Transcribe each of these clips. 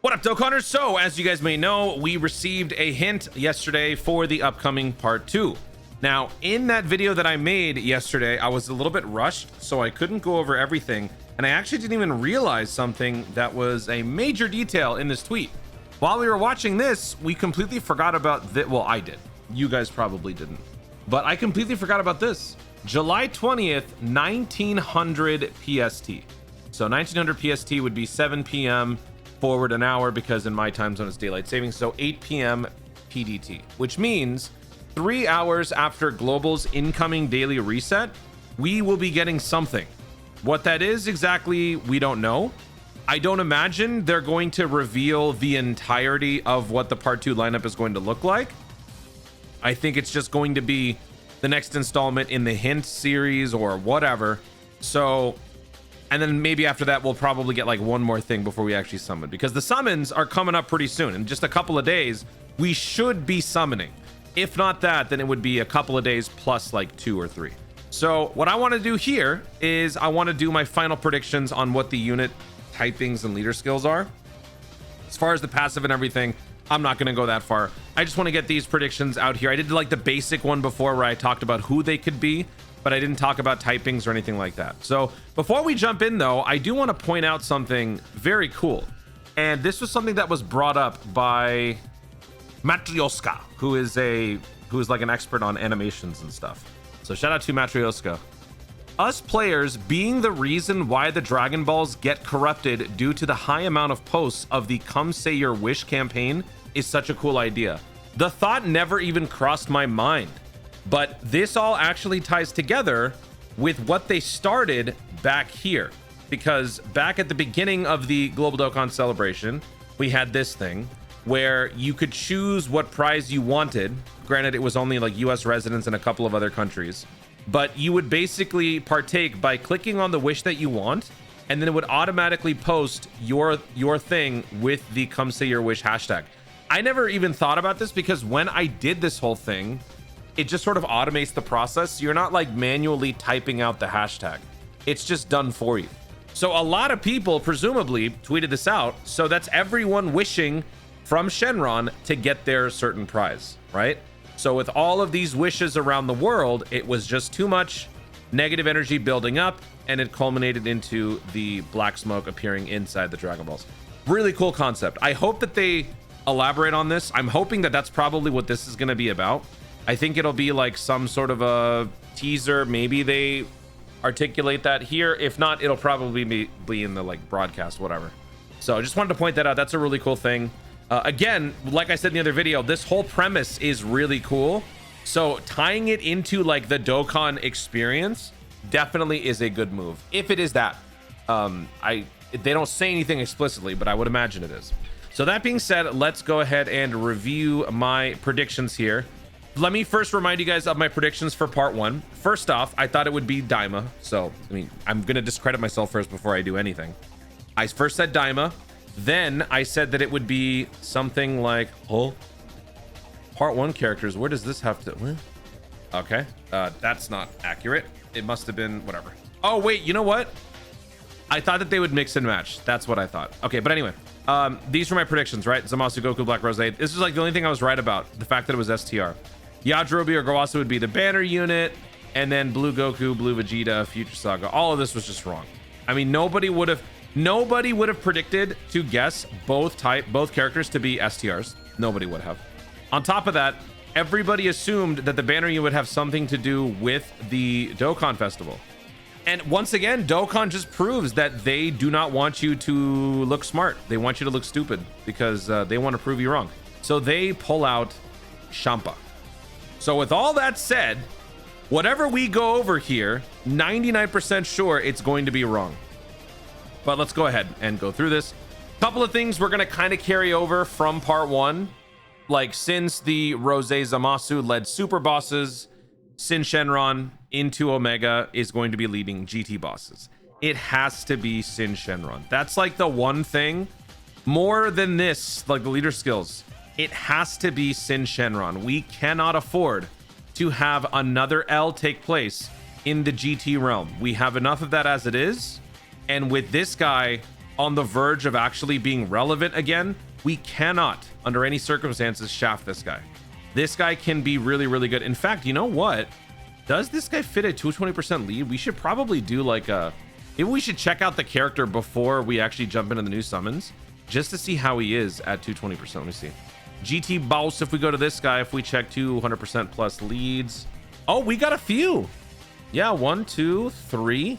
What up, Dokkaners? So, as you guys may know, we received a hint yesterday for the upcoming part 2. Now, in that video that I made yesterday, I was a little bit rushed, so I couldn't go over everything, and I actually didn't even realize something that was a major detail in this tweet. While we were watching this, we completely forgot about that. Well, I did. You guys probably didn't. But I completely forgot about this. July 20th, 1900 PST. So 1900 PST would be 7 p.m. forward an hour, because in my time zone it's daylight savings. So 8 p.m. PDT, which means 3 hours after Global's incoming daily reset, we will be getting something. What that is exactly, we don't know. I don't imagine they're going to reveal the entirety of what the part 2 lineup is going to look like. I think it's just going to be the next installment in the hint series or whatever. So, and then maybe after that, we'll probably get like one more thing before we actually summon, because the summons are coming up pretty soon. In just a couple of days, we should be summoning. If not that, then it would be a couple of days plus like 2 or 3. So what I want to do here is I want to do my final predictions on what the unit typings and leader skills are. As far as the passive and everything, I'm not going to go that far. I just want to get these predictions out here. I did like the basic one before where I talked about who they could be, but I didn't talk about typings or anything like that. So before we jump in though, I do want to point out something very cool. And this was something that was brought up by Matryoshka, who is like an expert on animations and stuff. So shout out to Matryoshka. Us players being the reason why the Dragon Balls get corrupted due to the high amount of posts of the Come Say Your Wish campaign is such a cool idea. The thought never even crossed my mind, but this all actually ties together with what they started back here, because back at the beginning of the Global Dokkan celebration, we had this thing where you could choose what prize you wanted. Granted, it was only like US residents and a couple of other countries, but you would basically partake by clicking on the wish that you want, and then it would automatically post your thing with the Come Say Your Wish hashtag. I never even thought about this, because when I did this whole thing, it just sort of automates the process. You're not like manually typing out the hashtag. It's just done for you. So a lot of people presumably tweeted this out. So that's everyone wishing from Shenron to get their certain prize, right? So with all of these wishes around the world, it was just too much negative energy building up, and it culminated into the black smoke appearing inside the Dragon Balls. Really cool concept. I hope that they elaborate on this. I'm hoping that that's probably what this is going to be about. I think it'll be like some sort of a teaser. Maybe they articulate that here. If not, it'll probably be in the like broadcast, whatever. So I just wanted to point that out. That's a really cool thing. Again, like I said in the other video, this whole premise is really cool. So tying it into like the Dokkan experience definitely is a good move. If it is that, they don't say anything explicitly, but I would imagine it is. So that being said, let's go ahead and review my predictions here. Let me first remind you guys of my predictions for part 1. First off, I thought it would be Daima. So, I mean, I'm going to discredit myself first before I do anything. I first said Daima. Then I said that it would be something like, oh, part 1 characters. Where does this have to? Okay, that's not accurate. It must have been whatever. Oh, wait, you know what? I thought that they would mix and match. That's what I thought. Okay, but anyway, these were my predictions, right? Zamasu, Goku, Black Rose. This is like the only thing I was right about. The fact that it was STR. Yajirobe or Gowasu would be the banner unit, and then Blue Goku, Blue Vegeta, Future Saga. All of this was just wrong. I mean, nobody would have predicted to guess both characters to be STRs. Nobody would have. On top of that, everybody assumed that the banner unit would have something to do with the Dokkan Festival. And once again, Dokkan just proves that they do not want you to look smart. They want you to look stupid, because they want to prove you wrong. So they pull out Champa. So with all that said, whatever we go over here, 99% sure it's going to be wrong. But let's go ahead and go through this. Couple of things we're going to kind of carry over from part 1. Like, since the Rose Zamasu led super bosses, Sin Shenron into Omega is going to be leading GT bosses. It has to be Sin Shenron. That's like the one thing. More than this, like the leader skills, it has to be Sin Shenron. We cannot afford to have another L take place in the GT realm. We have enough of that as it is. And with this guy on the verge of actually being relevant again, we cannot, under any circumstances, shaft this guy. This guy can be really, really good. In fact, you know what? Does this guy fit a 220% lead? We should probably do like a... Maybe we should check out the character before we actually jump into the new summons, just to see how he is at 220%. Let me see. GT Boss, if we go to this guy, if we check 200% plus leads. Oh, we got a few. Yeah, 1, 2, 3.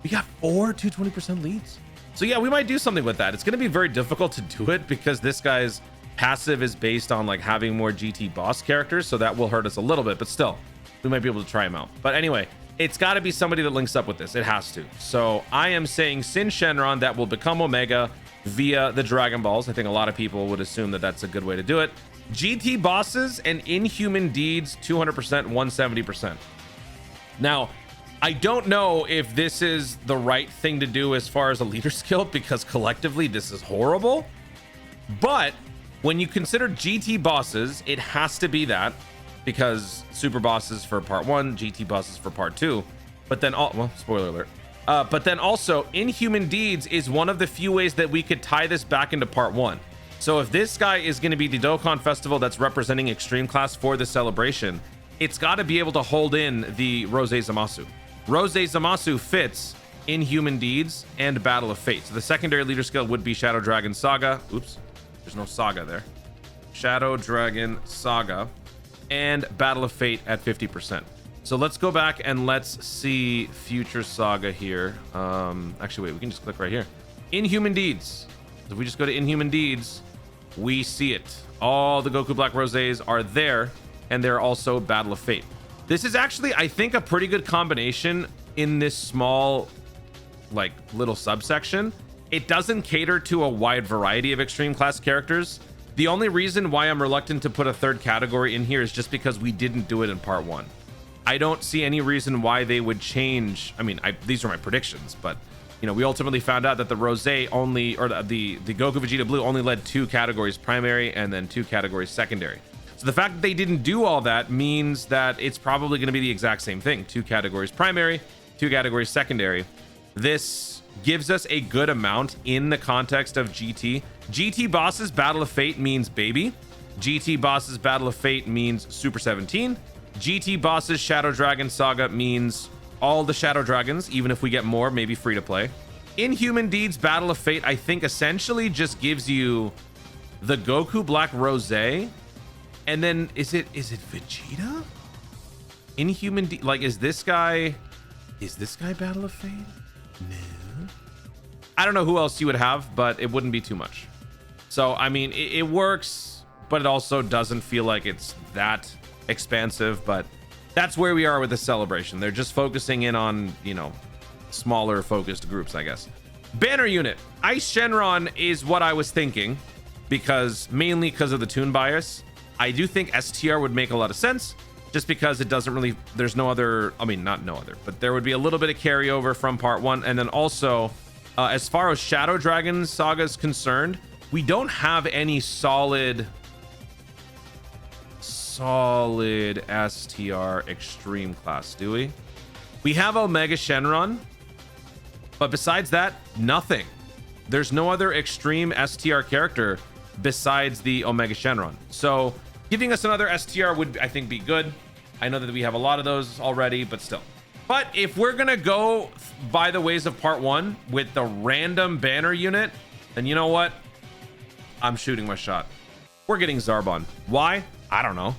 We got 4 220% leads. So yeah, we might do something with that. It's going to be very difficult to do it because this guy's passive is based on like having more GT boss characters. So that will hurt us a little bit, but still, we might be able to try him out. But anyway, it's got to be somebody that links up with this. It has to. So I am saying Sin Shenron that will become Omega via the Dragon Balls. I think a lot of people would assume that that's a good way to do it. GT bosses and Inhuman Deeds, 200%, 170%. Now, I don't know if this is the right thing to do as far as a leader skill, because collectively this is horrible. But when you consider GT bosses, it has to be that, because super bosses for part 1, GT bosses for part 2. But then, well, spoiler alert. But then also, Inhuman Deeds is one of the few ways that we could tie this back into part 1. So if this guy is going to be the Dokkan Festival that's representing Extreme Class for the celebration, it's got to be able to hold in the Rose Zamasu. Rose Zamasu fits Inhuman Deeds and Battle of Fate. So the secondary leader skill would be Shadow Dragon Saga. Oops, there's no Saga there. Shadow Dragon Saga and Battle of Fate at 50%. So let's go back and let's see Future Saga here. Actually, wait, we can just click right here. Inhuman Deeds. If we just go to Inhuman Deeds, we see it. All the Goku Black Rosés are there, and they're also Battle of Fate. This is actually, I think, a pretty good combination in this small, like, little subsection. It doesn't cater to a wide variety of extreme class characters. The only reason why I'm reluctant to put a third category in here is just because we didn't do it in part 1. I don't see any reason why they would change. I mean, these are my predictions, but you know, we ultimately found out that the Rosé only, or the Goku Vegeta Blue only led 2 categories primary and then 2 categories secondary. So the fact that they didn't do all that means that it's probably going to be the exact same thing. 2 categories primary, 2 categories secondary. This gives us a good amount in the context of GT. GT bosses Battle of Fate means baby. GT bosses Battle of Fate means Super 17. GT bosses Shadow Dragon Saga means all the Shadow Dragons, even if we get more, maybe free to play. Inhuman Deeds Battle of Fate, I think, essentially just gives you the Goku Black Rosé. And then is it Vegeta? Inhuman like, is this guy Battle of Fate? No. I don't know who else you would have, but it wouldn't be too much. So I mean, it works, but it also doesn't feel like it's that expansive. But that's where we are with the celebration. They're just focusing in on, you know, smaller focused groups, I guess. Banner unit Ice Shenron is what I was thinking, mainly because of the toon bias. I do think STR would make a lot of sense, just because it doesn't really, there's no other, I mean, not no other, but there would be a little bit of carryover from part 1. And then also, as far as Shadow Dragon Saga is concerned, we don't have any solid STR extreme class, do we? We have Omega Shenron, but besides that, nothing. There's no other extreme STR character besides the Omega Shenron. So giving us another STR would, I think, be good. I know that we have a lot of those already, but still. But if we're gonna go by the ways of part 1 with the random banner unit, then you know what? I'm shooting my shot. We're getting Zarbon. Why? I don't know.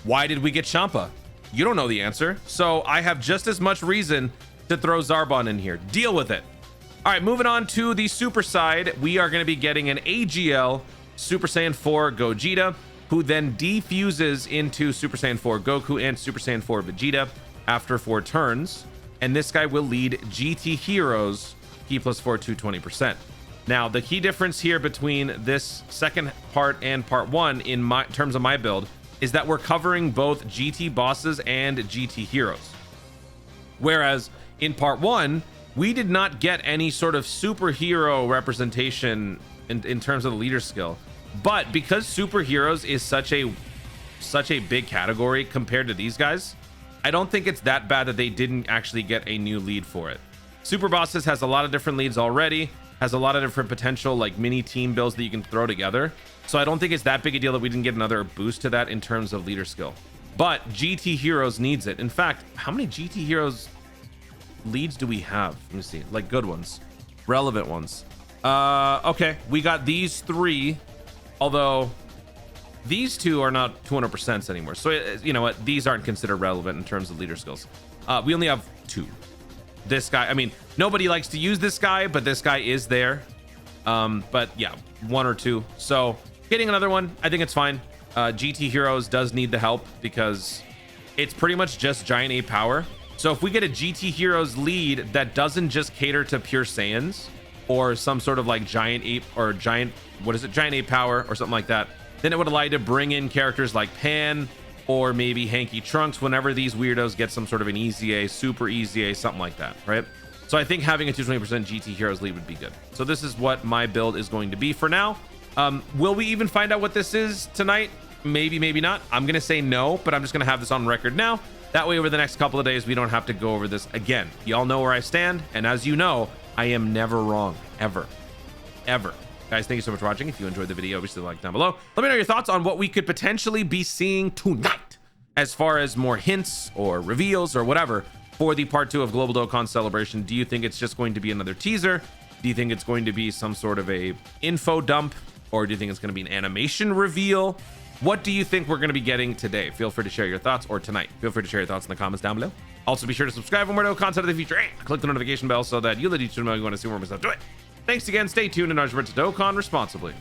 Why did we get Champa? You don't know the answer. So I have just as much reason to throw Zarbon in here. Deal with it. All right, moving on to the super side, we are going to be getting an AGL Super Saiyan 4 Gogeta, who then defuses into Super Saiyan 4 Goku and Super Saiyan 4 Vegeta after 4 turns. And this guy will lead GT Heroes Key plus 4 220%. Now, the key difference here between this second part and part 1 in terms of my build is that we're covering both GT bosses and GT heroes. Whereas in part 1, we did not get any sort of superhero representation in terms of the leader skill. But because superheroes is such a big category compared to these guys, I don't think it's that bad that they didn't actually get a new lead for it. Super Bosses has a lot of different leads already. has a lot of different potential like mini team builds that you can throw together. So I don't think it's that big a deal that we didn't get another boost to that in terms of leader skill. But GT Heroes needs it. In fact, how many GT Heroes leads do we have? Let me see. Like good ones, relevant ones. Okay, we got these 3, although these 2 are not 200% anymore. So you know what? These aren't considered relevant in terms of leader skills. We only have 2. This guy, I mean, nobody likes to use this guy, but this guy is there. But yeah, 1 or 2. So getting another one, I think it's fine. GT Heroes does need the help because it's pretty much just giant ape power. So if we get a GT Heroes lead that doesn't just cater to pure Saiyans or some sort of like giant ape or giant, what is it? Giant ape power or something like that, then it would allow you to bring in characters like Pan or maybe Hanky Trunks whenever these weirdos get some sort of an easy A, super easy A, something like that, right? So I think having a 220% GT Heroes lead would be good. So this is what my build is going to be for now. Will we even find out what this is tonight? Maybe, maybe not. I'm going to say no, but I'm just going to have this on record now. That way, over the next couple of days, we don't have to go over this again. Y'all know where I stand. And as you know, I am never wrong, ever, ever. Guys, thank you so much for watching. If you enjoyed the video, obviously like down below. Let me know your thoughts on what we could potentially be seeing tonight as far as more hints or reveals or whatever for the part 2 of Global Dokkan Celebration. Do you think it's just going to be another teaser? Do you think it's going to be some sort of a info dump? Or do you think it's going to be an animation reveal? What do you think we're going to be getting today? Feel free to share your thoughts, or tonight. Feel free to share your thoughts in the comments down below. Also, be sure to subscribe for more content of the future and click the notification bell so that you'll let each know you want to see more of myself do it. Thanks again. Stay tuned and remember to Dokkan responsibly.